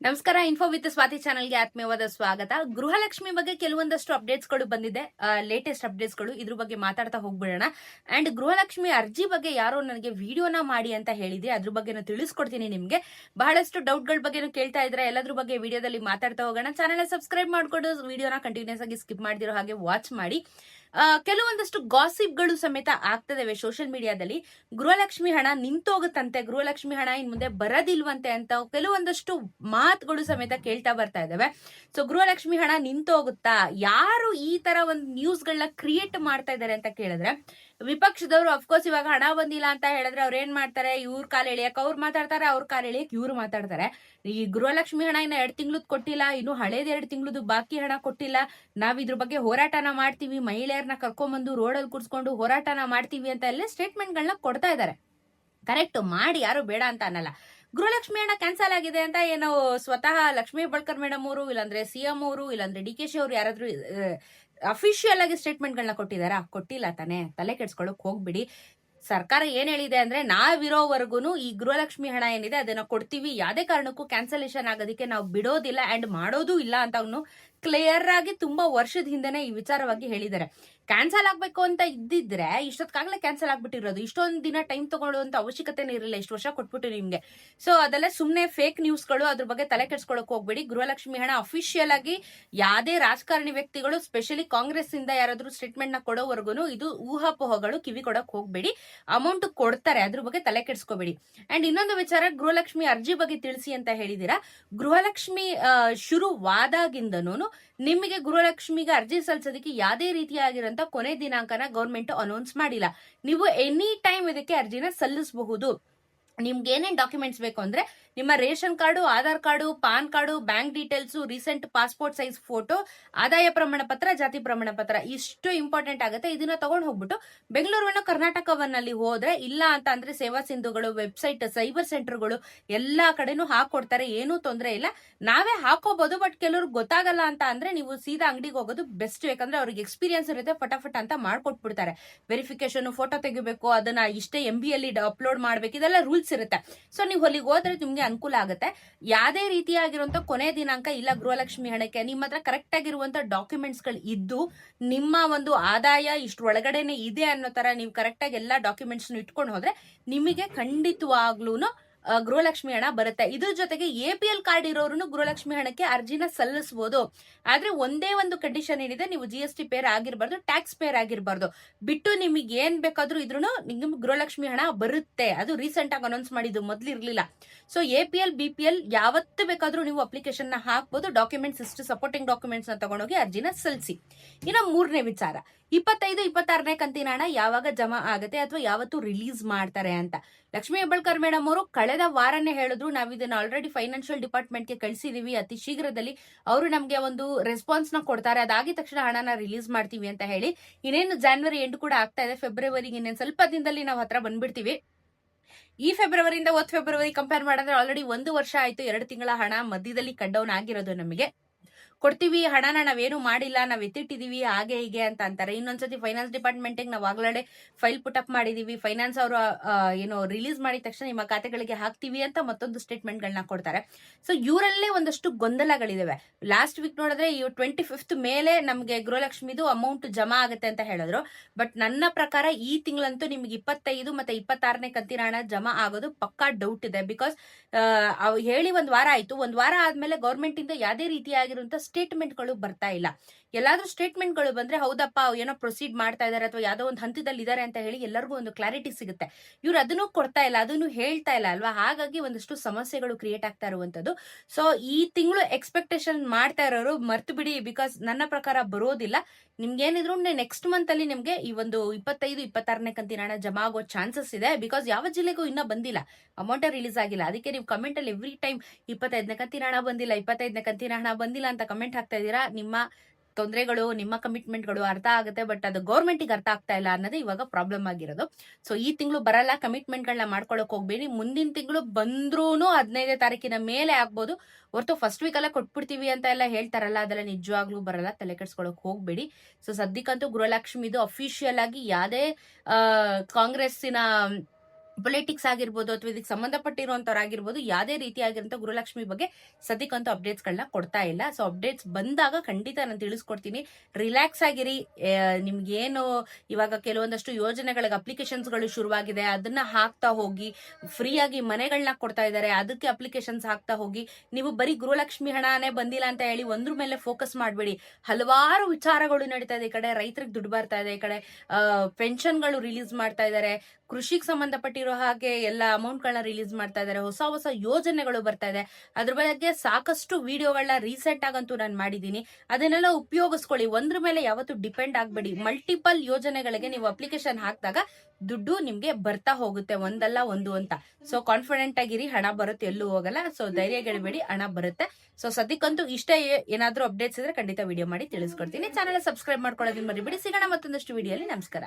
ನಮಸ್ಕಾರ. Info with Swati ಚಾನಲ್ಗೆ ಆತ್ಮೀಯವಾದ ಸ್ವಾಗತ. ಗೃಹಲಕ್ಷ್ಮಿ ಬಗ್ಗೆ ಕೆಲವೊಂದಷ್ಟು ಅಪ್ಡೇಟ್ಸ್ಗಳು ಬಂದಿದೆ, ಲೇಟೆಸ್ಟ್ ಅಪ್ಡೇಟ್ಸ್ಗಳು. ಇದ್ರ ಬಗ್ಗೆ ಮಾತಾಡ್ತಾ ಹೋಗ್ಬಿಡೋಣ. ಅಂಡ್ ಗೃಹಲಕ್ಷ್ಮಿ ಅರ್ಜಿ ಬಗ್ಗೆ ಯಾರೋ ನನಗೆ ವಿಡಿಯೋನ ಮಾಡಿ ಅಂತ ಹೇಳಿದೆ, ಅದ್ರ ಬಗ್ಗೆ ತಿಳಿಸ್ಕೊಡ್ತೀನಿ ನಿಮ್ಗೆ. ಬಹಳಷ್ಟು ಡೌಟ್ಗಳ ಬಗ್ಗೆ ಕೇಳ್ತಾ ಇದ್ರೆ ಎಲ್ಲದ್ರ ಬಗ್ಗೆ ವಿಡಿಯೋದಲ್ಲಿ ಮಾತಾಡ್ತಾ ಹೋಗೋಣ. ಚಾನಲ್ ಸಬ್ಸ್ಕ್ರೈಬ್ ಮಾಡ್ಕೊಂಡು ವಿಡಿಯೋನ ಕಂಟಿನ್ಯೂಸ್ ಆಗಿ ಸ್ಕಿಪ್ ಮಾಡ್ದಿರೋ ಹಾಗೆ ವಾಚ್ ಮಾಡಿ. ಕೆಲವೊಂದಷ್ಟು ಗಾಸಿಪ್ಗಳು ಸಮೇತ ಆಗ್ತದವೆ ಸೋಷಿಯಲ್ ಮೀಡಿಯಾದಲ್ಲಿ. ಗೃಹಲಕ್ಷ್ಮಿ ಹಣ ನಿಂತೋಗುತ್ತಂತೆ, ಗೃಹಲಕ್ಷ್ಮಿ ಹಣ ಇನ್ ಮುಂದೆ ಬರೋದಿಲ್ವಂತೆ ಅಂತ ಕೆಲವೊಂದಷ್ಟು ಮಾತುಗಳು ಸಮೇತ ಕೇಳ್ತಾ ಬರ್ತಾ ಇದಾವೆ. ಸೊ ಗೃಹಲಕ್ಷ್ಮಿ ಹಣ ನಿಂತೋಗುತ್ತಾ? ಯಾರು ಈ ತರ ಒಂದು ನ್ಯೂಸ್ ಗಳನ್ನ ಕ್ರಿಯೇಟ್ ಮಾಡ್ತಾ ಇದಾರೆ ಅಂತ ಕೇಳಿದ್ರೆ, ವಿಪಕ್ಷದವರು ಅಫ್ಕೋರ್ಸ್ ಇವಾಗ ಹಣ ಬಂದಿಲ್ಲ ಅಂತ ಹೇಳಿದ್ರೆ ಅವ್ರ ಏನ್ ಮಾಡ್ತಾರೆ, ಇವ್ರ ಕಾಲ ಎಳಿಯಕ್ ಅವ್ರು ಮಾತಾಡ್ತಾರೆ, ಅವ್ರ ಕಾಲ ಎಳಿಯಕ್ ಇವ್ರು ಮಾತಾಡ್ತಾರೆ. ಈ ಗೃಹಲಕ್ಷ್ಮಿ ಹಣ ಇನ್ನ 2 ತಿಂಗಳದ್ ಕೊಟ್ಟಿಲ್ಲ, ಇನ್ನು ಹಳೇದ್ 2 ತಿಂಗಳದ್ದು ಬಾಕಿ ಹಣ ಕೊಟ್ಟಿಲ್ಲ, ನಾವ್ ಇದ್ರ ಬಗ್ಗೆ ಹೋರಾಟನ ಮಾಡ್ತೀವಿ, ಮಹಿಳೆಯರನ್ನ ಕರ್ಕೊಂಡ್ಬಂದು ರೋಡಲ್ಲಿ ಕೂರ್ಸ್ಕೊಂಡು ಹೋರಾಟನ ಮಾಡ್ತೀವಿ ಅಂತ ಎಲ್ಲ ಸ್ಟೇಟ್ಮೆಂಟ್ ಗಳನ್ನ ಕೊಡ್ತಾ ಇದಾರೆ. ಕರೆಕ್ಟ್, ಮಾಡಿ, ಯಾರು ಬೇಡ ಅಂತ ಅನ್ನಲ್ಲ. ಗೃಹಲಕ್ಷ್ಮಿ ಹಣ ಕ್ಯಾನ್ಸಲ್ ಆಗಿದೆ ಅಂತ ಏನೋ ಸ್ವತಃ ಲಕ್ಷ್ಮೀ ಹೆಬ್ಬಾಳ್ಕರ್ ಮೇಡಮ್ ಅವರು, ಇಲ್ಲಾಂದ್ರೆ ಸಿಎಂ ಅವರು, ಇಲ್ಲಾಂದ್ರೆ ಡಿ ಕೆ ಶಿ ಅವರು ಯಾರಾದ್ರೂ ಅಫಿಷಿಯಲ್ ಆಗಿ ಸ್ಟೇಟ್ಮೆಂಟ್ ಗಳನ್ನ ಕೊಟ್ಟಿದಾರಾ? ಕೊಟ್ಟಿಲ್ಲ ತಾನೆ. ತಲೆ ಕೆಡ್ಸ್ಕೊಳಕ್ ಹೋಗ್ಬಿಡಿ. ಸರ್ಕಾರ ಏನ್ ಹೇಳಿದೆ ಅಂದ್ರೆ, ನಾವಿರೋವರೆಗೂ ಈ ಗೃಹಲಕ್ಷ್ಮಿ ಹಣ ಏನಿದೆ ಅದನ್ನ ಕೊಡ್ತೀವಿ, ಯಾವ್ದೇ ಕಾರಣಕ್ಕೂ ಕ್ಯಾನ್ಸಲೇಷನ್ ಆಗೋದಕ್ಕೆ ನಾವು ಬಿಡೋದಿಲ್ಲ ಅಂಡ್ ಮಾಡೋದು ಇಲ್ಲ ಅಂತ ಅವನು ಕ್ಲಿಯರ್ ಆಗಿ ತುಂಬಾ ವರ್ಷದ ಹಿಂದೆನೆ ಈ ವಿಚಾರವಾಗಿ ಹೇಳಿದ್ದಾರೆ. ಕ್ಯಾನ್ಸಲ್ ಆಗ್ಬೇಕು ಅಂತ ಇದ್ದಿದ್ರೆ ಇಷ್ಟೊತ್ತಾಗ್ಲೇ ಕ್ಯಾನ್ಸಲ್ ಆಗ್ಬಿಟ್ಟಿರೋದು. ಇಷ್ಟೊಂದು ದಿನ ಟೈಮ್ ತಗೊಳ್ಳುವಂತ ಅವಶ್ಯಕತೆನೇ ಇರಲಿಲ್ಲ, ಇಷ್ಟು ವರ್ಷ ಕೊಟ್ಬಿಟ್ಟು ನಿಮ್ಗೆ. ಸೊ ಅದೆಲ್ಲ ಸುಮ್ನೆ ಫೇಕ್ ನ್ಯೂಸ್ ಗಳು, ಅದ್ರ ಬಗ್ಗೆ ತಲೆ ಕೆಡ್ಸ್ಕೊಳಕ್ ಹೋಗ್ಬೇಡಿ. ಗೃಹಲಕ್ಷ್ಮಿ ಹಣ ಅಫಿಷಿಯಲ್ ಆಗಿ ಯಾವ್ದೇ ರಾಜಕಾರಣಿ ವ್ಯಕ್ತಿಗಳು, ಸ್ಪೆಷಲಿ ಕಾಂಗ್ರೆಸ್ ಇಂದ ಯಾರಾದ್ರೂ ಸ್ಟೇಟ್ಮೆಂಟ್ ನ ಕೊಡೋವರೆಗೂ ಇದು ಊಹಾಪೋಹಗಳು, ಕಿವಿ ಕೊಡಕ್ ಹೋಗ್ಬೇಡಿ. ಅಮೌಂಟ್ ಕೊಡ್ತಾರೆ, ಅದ್ರ ಬಗ್ಗೆ ತಲೆ ಕೆಡ್ಸ್ಕೋಬೇಡಿ. ಅಂಡ್ ಇನ್ನೊಂದು ವಿಚಾರ, ಗೃಹಲಕ್ಷ್ಮಿ ಅರ್ಜಿ ಬಗ್ಗೆ ತಿಳಿಸಿ ಅಂತ ಹೇಳಿದೀರಾ. ಗೃಹಲಕ್ಷ್ಮಿ ಶುರುವಾದಾಗಿಂದನೂ ನಿಮಗೆ ಗೃಹಲಕ್ಷ್ಮಿಗೆ ಅರ್ಜಿ ಸಲ್ಲಿಸೋದಕ್ಕೆ ಯಾವುದೇ ರೀತಿಯಾಗಿರಂತ ಕೊನೆ ದಿನಾಂಕನ ಗೌರ್ಮೆಂಟ್ ಅನೌನ್ಸ್ ಮಾಡಿಲ್ಲ. ನೀವು ಎನಿ ಟೈಮ್ ಇದಕ್ಕೆ ಅರ್ಜಿನ ಸಲ್ಲಿಸಬಹುದು. ನಿಮ್ಗೆ ಏನೇನ್ ಡಾಕ್ಯುಮೆಂಟ್ಸ್ ಬೇಕು ಅಂದ್ರೆ, ನಿಮ್ಮ ration card, Aadhaar card, PAN card, bank details, recent passport size photo, ಆದಾಯ ಪ್ರಮಾಣ ಪತ್ರ, ಜಾತಿ ಪ್ರಮಾಣ ಪತ್ರ, ಇಷ್ಟು ಇಂಪಾರ್ಟೆಂಟ್ ಆಗುತ್ತೆ. ಇದನ್ನ ತಗೊಂಡು ಹೋಗ್ಬಿಟ್ಟು ಬೆಂಗಳೂರು ಕರ್ನಾಟಕವನ್ನಲ್ಲಿ ಹೋದ್ರೆ, ಇಲ್ಲ ಅಂತ ಅಂದ್ರೆ ಸೇವಾ ಸಿಂಧುಗಳು, ವೆಬ್ಸೈಟ್, ಸೈಬರ್ ಸೆಂಟರ್ಗಳು ಎಲ್ಲಾ ಕಡೆನೂ ಹಾಕೊಡ್ತಾರೆ. ಏನೂ ತೊಂದರೆ ಇಲ್ಲ, ನಾವೇ ಹಾಕೋಬಹುದು. ಬಟ್ ಕೆಲವ್ರಿಗೆ ಗೊತ್ತಾಗಲ್ಲ ಅಂತ ಅಂದ್ರೆ ನೀವು ಸೀದಾ ಅಂಗಡಿಗೆ ಹೋಗೋದು ಬೆಸ್ಟ್. ಯಾಕಂದ್ರೆ ಅವ್ರಿಗೆ ಎಕ್ಸ್ಪೀರಿಯನ್ಸ್ ಇರುತ್ತೆ, ಫಟಾಫಟ್ ಅಂತ ಮಾಡ್ಕೊಟ್ಬಿಡ್ತಾರೆ. ವೆರಿಫಿಕೇಶನ್, ಫೋಟೋ ತೆಗಿಬೇಕು, ಅದನ್ನ ಇಷ್ಟೇ MB ಅಲ್ಲಿ ಅಪ್ಲೋಡ್ ಮಾಡ್ಬೇಕು, ಇದೆಲ್ಲ ರೂಲ್ಸ್ ಇರುತ್ತೆ. ಸೊ ನೀವು ಅಲ್ಲಿಗೆ ಹೋದ್ರೆ ನಿಮ್ಗೆ ಅನುಕೂಲ ಆಗುತ್ತೆ. ಯಾವುದೇ ರೀತಿಯಾಗಿರುವಂತ ಕೊನೆ ದಿನಾಂಕ ಇಲ್ಲ ಗೃಹಲಕ್ಷ್ಮಿ ಹಣಕ್ಕೆ. ನಿಮ್ಮ ಹತ್ರ ಕರೆಕ್ಟ್ ಆಗಿರುವಂತ ಡಾಕ್ಯುಮೆಂಟ್ಸ್ ಗಳು ಇದ್ದು, ನಿಮ್ಮ ಒಂದು ಆದಾಯ ಇಷ್ಟು ಒಳಗಡೆನೆ ಇದೆ ಅನ್ನೋ ತರ ನೀವು ಕರೆಕ್ಟ್ ಆಗಿ ಎಲ್ಲಾ ಡಾಕ್ಯುಮೆಂಟ್ಸ್ ಇಟ್ಕೊಂಡು ಹೋದ್ರೆ ನಿಮಗೆ ಖಂಡಿತವಾಗ್ಲೂನು ಗೃಹಲಕ್ಷ್ಮಿ ಹಣ ಬರುತ್ತೆ. ಇದ್ರ ಜೊತೆಗೆ APL ಕಾರ್ಡ್ ಇರೋರು ಗೃಹಲಕ್ಷ್ಮಿ ಹಣಕ್ಕೆ ಅರ್ಜಿನ ಸಲ್ಲಿಸಬಹುದು. ಆದ್ರೆ ಒಂದೇ ಒಂದು ಕಂಡೀಷನ್ ಏನಿದೆ, ನೀವು GST ಪೇರ್ ಆಗಿರ್ಬಾರ್ದು, ಟ್ಯಾಕ್ಸ್ ಪೇರ್ ಆಗಿರ್ಬಾರ್ದು. ಬಿಟ್ಟು ನಿಮಗೆ ಏನ್ ಬೇಕಾದ್ರೂ ಇದ್ರೂ ನಿಮ್ಗೆ ಗೃಹಲಕ್ಷ್ಮಿ ಹಣ ಬರುತ್ತೆ. ಅದು ರೀಸೆಂಟ್ ಆಗಿ ಅನೌನ್ಸ್ ಮಾಡಿದ್ದು, ಮೊದ್ಲು ಇರ್ಲಿಲ್ಲ. ಸೊ APL BPL ಯಾವತ್ತು ಬೇಕಾದ್ರೂ ನೀವು ಅಪ್ಲಿಕೇಶನ್ ನ ಹಾಕ್ಬೋದು. ಡಾಕ್ಯುಮೆಂಟ್ಸ್ ಇಷ್ಟು ಸಪೋರ್ಟಿಂಗ್ ಡಾಕ್ಯುಮೆಂಟ್ಸ್ ನ ತಗೊಂಡೋಗಿ ಅರ್ಜಿನ ಸಲ್ಲಿಸಿ. ಇನ್ನು ಮೂರನೇ ವಿಚಾರ, 25-26ನೇ ಕಂತಿನ ಹಣ ಯಾವಾಗ ಜಮಾ ಆಗುತ್ತೆ ಅಥವಾ ಯಾವತ್ತು ರಿಲೀಸ್ ಮಾಡ್ತಾರೆ ಅಂತ ಲಕ್ಷ್ಮೀ ಹೆಬ್ಬಾಳ್ಕರ್ ಮೇಡಮ್ ಅವರು ಕಳೆದ ವಾರನೇ ಹೇಳಿದ್ರು. ನಾವು ಇದನ್ನ ಆಲ್ರೆಡಿ ಫೈನಾನ್ಷಿಯಲ್ ಡಿಪಾರ್ಟ್ಮೆಂಟ್ಗೆ ಕಳಿಸಿದೀವಿ, ಅತಿ ಶೀಘ್ರದಲ್ಲಿ ಅವರು ನಮ್ಗೆ ಒಂದು ರೆಸ್ಪಾನ್ಸ್ ನ ಕೊಡ್ತಾರೆ, ಅದಾಗಿದ ತಕ್ಷಣ ಹಣನ ರಿಲೀಸ್ ಮಾಡ್ತೀವಿ ಅಂತ ಹೇಳಿ. ಇನ್ನೇನು ಜಾನ್ವರಿ ಎಂಡ್ ಕೂಡ ಆಗ್ತಾ ಇದೆ, ಫೆಬ್ರವರಿಗೆ ಇನ್ನೇನು ಸ್ವಲ್ಪ ದಿನದಲ್ಲಿ ನಾವು ಹತ್ರ ಬಂದ್ಬಿಡ್ತೀವಿ. ಈ ಫೆಬ್ರವರಿಯಿಂದ ಫೆಬ್ರವರಿ ಕಂಪೇರ್ ಮಾಡಿದ್ರೆ ಆಲ್ರೆಡಿ 1 ವರ್ಷ ಆಯ್ತು. 2 ತಿಂಗಳ ಹಣ ಮಧ್ಯದಲ್ಲಿ ಕಟ್ ಡೌನ್ ಆಗಿರೋದು. ನಮಗೆ ಕೊಡ್ತೀವಿ ಹಣನ, ನಾವೇನು ಮಾಡಿಲ್ಲ, ನಾವ್ ಎತ್ತಿಟ್ಟಿದೀವಿ, ಹಾಗೆ ಹೀಗೆ ಅಂತ ಅಂತಾರೆ. ಇನ್ನೊಂದ್ಸತಿ ಫೈನಾನ್ಸ್ ಡಿಪಾರ್ಟ್ಮೆಂಟ್ ನಾವು ಆಗ್ಲೇ ಫೈಲ್ ಪುಟ್ ಅಪ್ ಮಾಡಿದೀವಿ, ಫೈನಾನ್ಸ್ ಅವರು ಏನು ರಿಲೀಸ್ ಮಾಡಿದ ತಕ್ಷಣ ನಿಮ್ಮ ಖಾತೆಗಳಿಗೆ ಹಾಕ್ತಿವಿ ಅಂತ ಮತ್ತೊಂದು ಸ್ಟೇಟ್ಮೆಂಟ್ ಗಳನ್ನ ಕೊಡ್ತಾರೆ. ಸೊ ಇವರಲ್ಲೇ ಒಂದಷ್ಟು ಗೊಂದಲಗಳಿದಾವೆ. ಲಾಸ್ಟ್ ವೀಕ್ ನೋಡಿದ್ರೆ 25th ಮೇಲೆ ನಮ್ಗೆ ಗೃಹಲಕ್ಷ್ಮಿದು ಅಮೌಂಟ್ ಜಮಾ ಆಗುತ್ತೆ ಅಂತ ಹೇಳಿದ್ರು. ಬಟ್ ನನ್ನ ಪ್ರಕಾರ ಈ ತಿಂಗಳಂತೂ ನಿಮ್ಗೆ 25 ಮತ್ತೆ 26ನೇ ಕಂತಿನ ಹಣ ಜಮಾ ಆಗೋದು ಪಕ್ಕಾ ಡೌಟ್ ಇದೆ. ಬಿಕಾಸ್ ಹೇಳಿ 1 ವಾರ ಆಯ್ತು. 1 ವಾರ ಆದ್ಮೇಲೆ ಗೌರ್ಮೆಂಟ್ ಇಂದ ಯಾವುದೇ ರೀತಿಯಾಗಿರುವಂತ ಸ್ಟೇಟ್ಮೆಂಟ್ ಗಳು ಬರ್ತಾ ಇಲ್ಲ. ಎಲ್ಲಾದ್ರೂ ಸ್ಟೇಟ್ಮೆಂಟ್ ಗಳು ಬಂದ್ರೆ ಹೌದಪ್ಪ ಏನೋ ಪ್ರೊಸೀಡ್ ಮಾಡ್ತಾ ಇದಾರೆ ಅಥವಾ ಯಾವ್ದೋ ಒಂದು ಹಂತದಲ್ಲಿ ಇದಾರೆ ಅಂತ ಹೇಳಿ ಎಲ್ಲರಿಗೂ ಒಂದು ಕ್ಲಾರಿಟಿ ಸಿಗುತ್ತೆ. ಇವ್ರು ಅದನ್ನು ಕೊಡ್ತಾ ಇಲ್ಲ, ಅದನ್ನು ಹೇಳ್ತಾ ಇಲ್ಲ ಅಲ್ವಾ. ಹಾಗಾಗಿ ಒಂದಷ್ಟು ಸಮಸ್ಯೆಗಳು ಕ್ರಿಯೇಟ್ ಆಗ್ತಾ ಇರುವಂತದ್ದು. ಸೊ ಈ ತಿಂಗಳು ಎಕ್ಸ್ಪೆಕ್ಟೇಷನ್ ಮಾಡ್ತಾ ಇರೋರು ಮರ್ತು ಬಿಡಿ. ಬಿಕಾಸ್ ನನ್ನ ಪ್ರಕಾರ ಬರೋದಿಲ್ಲ. ನಿಮ್ಗೇನಿದ್ರು ನೆಕ್ಸ್ಟ್ ಮಂತ್ ಅಲ್ಲಿ ನಿಮ್ಗೆ ಈ ಒಂದು 25-26ನೇ ಕಂತಿನ ಹಣ ಜಮಾ ಆಗೋ ಚಾನ್ಸಸ್ ಇದೆ. ಬಿಕಾಸ್ ಯಾವ ಜಿಲ್ಲೆಗೂ ಇನ್ನ ಬಂದಿಲ್ಲ, ಅಮೌಂಟ್ ರಿಲೀಸ್ ಆಗಿಲ್ಲ. ಅದಕ್ಕೆ ನೀವು ಕಮೆಂಟ್ ಅಲ್ಲಿ ಎವ್ರಿ ಟೈಮ್ 25ನೇ ಕಂತಿನ ಹಣ ಬಂದಿಲ್ಲ, 25ನೇ ಕಂತಿನ ಹಣ ಬಂದಿಲ್ಲ ಅಂತ ಕಮೆಂಟ್ ಹಾಕ್ತಾ ಇದೀರಾ. ನಿಮ್ಮ ತೊಂದರೆಗಳು, ನಿಮ್ಮ ಕಮಿಟ್ಮೆಂಟ್ಗಳು ಅರ್ಥ ಆಗುತ್ತೆ, ಬಟ್ ಅದು ಗೌರ್ಮೆಂಟಿಗೆ ಅರ್ಥ ಆಗ್ತಾ ಇಲ್ಲ ಅನ್ನೋದು ಇವಾಗ ಪ್ರಾಬ್ಲಮ್ ಆಗಿರೋದು. ಸೊ ಈ ತಿಂಗಳು ಬರಲ್ಲ, ಕಮಿಟ್ಮೆಂಟ್ ಗಳನ್ನ ಮಾಡ್ಕೊಳಕ್ ಹೋಗ್ಬೇಡಿ. ಮುಂದಿನ ತಿಂಗಳು ಬಂದ್ರೂನು 15ನೇ ತಾರೀಕಿನ ಮೇಲೆ ಆಗ್ಬೋದು ಹೊರತು ಫಸ್ಟ್ ವೀಕ್ ಎಲ್ಲ ಕೊಟ್ಬಿಡ್ತೀವಿ ಅಂತ ಎಲ್ಲ ಹೇಳ್ತಾರಲ್ಲ, ಅದೆಲ್ಲ ನಿಜವಾಗ್ಲೂ ಬರಲ್ಲ, ತಲೆ ಕೆಡ್ಸ್ಕೊಳಕ್ ಹೋಗ್ಬೇಡಿ. ಸೊ ಸದ್ಯಕ್ಕಂತೂ ಗೃಹಲಕ್ಷ್ಮಿದು ಅಫಿಷಿಯಲ್ ಆಗಿ ಯಾವ್ದೇ ಕಾಂಗ್ರೆಸ್ಸಿನ ಪೊಲಿಟಿಕ್ಸ್ ಆಗಿರ್ಬೋದು ಅಥವಾ ಇದಕ್ಕೆ ಸಂಬಂಧಪಟ್ಟಿರುವಂತವ್ರಾಗಿರ್ಬೋದು ಯಾವುದೇ ರೀತಿಯಾಗಿರಂತ ಗೃಹಲಕ್ಷ್ಮಿ ಬಗ್ಗೆ ಸದ್ಯಕ್ಕಂತೂ ಅಪ್ಡೇಟ್ಸ್ ಗಳನ್ನ ಕೊಡ್ತಾ ಇಲ್ಲ. ಸೊ ಅಪ್ಡೇಟ್ಸ್ ಬಂದಾಗ ಖಂಡಿತ ನಾನು ತಿಳಿಸ್ಕೊಡ್ತೀನಿ. ರಿಲ್ಯಾಕ್ಸ್ ಆಗಿರಿ. ನಿಮ್ಗೇನು ಇವಾಗ ಕೆಲವೊಂದಷ್ಟು ಯೋಜನೆಗಳಿಗೆ ಅಪ್ಲಿಕೇಶನ್ಸ್ ಗಳು ಶುರುವಾಗಿದೆ, ಅದನ್ನ ಹಾಕ್ತಾ ಹೋಗಿ. ಫ್ರೀ ಆಗಿ ಮನೆಗಳನ್ನ ಕೊಡ್ತಾ ಇದ್ದಾರೆ, ಅದಕ್ಕೆ ಅಪ್ಲಿಕೇಶನ್ಸ್ ಹಾಕ್ತಾ ಹೋಗಿ. ನೀವು ಬರೀ ಗೃಹಲಕ್ಷ್ಮಿ ಹಣನೇ ಬಂದಿಲ್ಲ ಅಂತ ಹೇಳಿ ಒಂದ್ರ ಮೇಲೆ ಫೋಕಸ್ ಮಾಡಬೇಡಿ. ಹಲವಾರು ವಿಚಾರಗಳು ನಡೀತಾ ಇದೆ. ಈ ಕಡೆ ರೈತರಿಗೆ ದುಡ್ಡು ಬರ್ತಾ ಇದೆ, ಈ ಕಡೆ ಪೆನ್ಷನ್ಗಳು ರಿಲೀಸ್ ಮಾಡ್ತಾ ಇದ್ದಾರೆ, ಕೃಷಿಗೆ ಸಂಬಂಧಪಟ್ಟಿರೋ ಹಾಗೆ ಎಲ್ಲ ಅಮೌಂಟ್ ಗಳನ್ನ ರಿಲೀಸ್ ಮಾಡ್ತಾ ಇದ್ದಾರೆ, ಹೊಸ ಹೊಸ ಯೋಜನೆಗಳು ಬರ್ತಾ ಇದೆ. ಅದ್ರ ಬಗ್ಗೆ ಸಾಕಷ್ಟು ವಿಡಿಯೋಗಳನ್ನ ರೀಸೆಂಟ್ ಆಗಂತೂ ನಾನು ಮಾಡಿದೀನಿ. ಅದನ್ನೆಲ್ಲ ಉಪಯೋಗಿಸ್ಕೊಳ್ಳಿ. ಒಂದ್ರ ಮೇಲೆ ಯಾವತ್ತು ಡಿಪೆಂಡ್ ಆಗ್ಬೇಡಿ. ಮಲ್ಟಿಪಲ್ ಯೋಜನೆಗಳಿಗೆ ನೀವು ಅಪ್ಲಿಕೇಶನ್ ಹಾಕಿದಾಗ ದುಡ್ಡು ನಿಮ್ಗೆ ಬರ್ತಾ ಹೋಗುತ್ತೆ, ಒಂದಲ್ಲ ಒಂದು ಅಂತ. ಸೊ ಕಾನ್ಫಿಡೆಂಟ್ ಆಗಿರಿ, ಹಣ ಬರುತ್ತೆ, ಎಲ್ಲೂ ಹೋಗಲ್ಲ. ಸೊ ಧೈರ್ಯ ಗೆಡಬೇಡಿ, ಹಣ ಬರುತ್ತೆ. ಸೊ ಸದ್ಯಕ್ಕಂತೂ ಇಷ್ಟ. ಏನಾದ್ರೂ ಅಪ್ಡೇಟ್ಸ್ ಇದ್ರೆ ಖಂಡಿತ ವಿಡಿಯೋ ಮಾಡಿ ತಿಳಿಸ್ಕೊಡ್ತೀನಿ. ಚಾನಲ್ ಸಬ್ಸ್ಕ್ರೈಬ್ ಮಾಡ್ಕೊಳ್ಳೋದನ್ನ ಮರಿಬೇಡಿ. ಸಿಗೋಣ ಮತ್ತೊಂದಷ್ಟು ವಿಡಿಯೋಲಿ. ನಮಸ್ಕಾರ.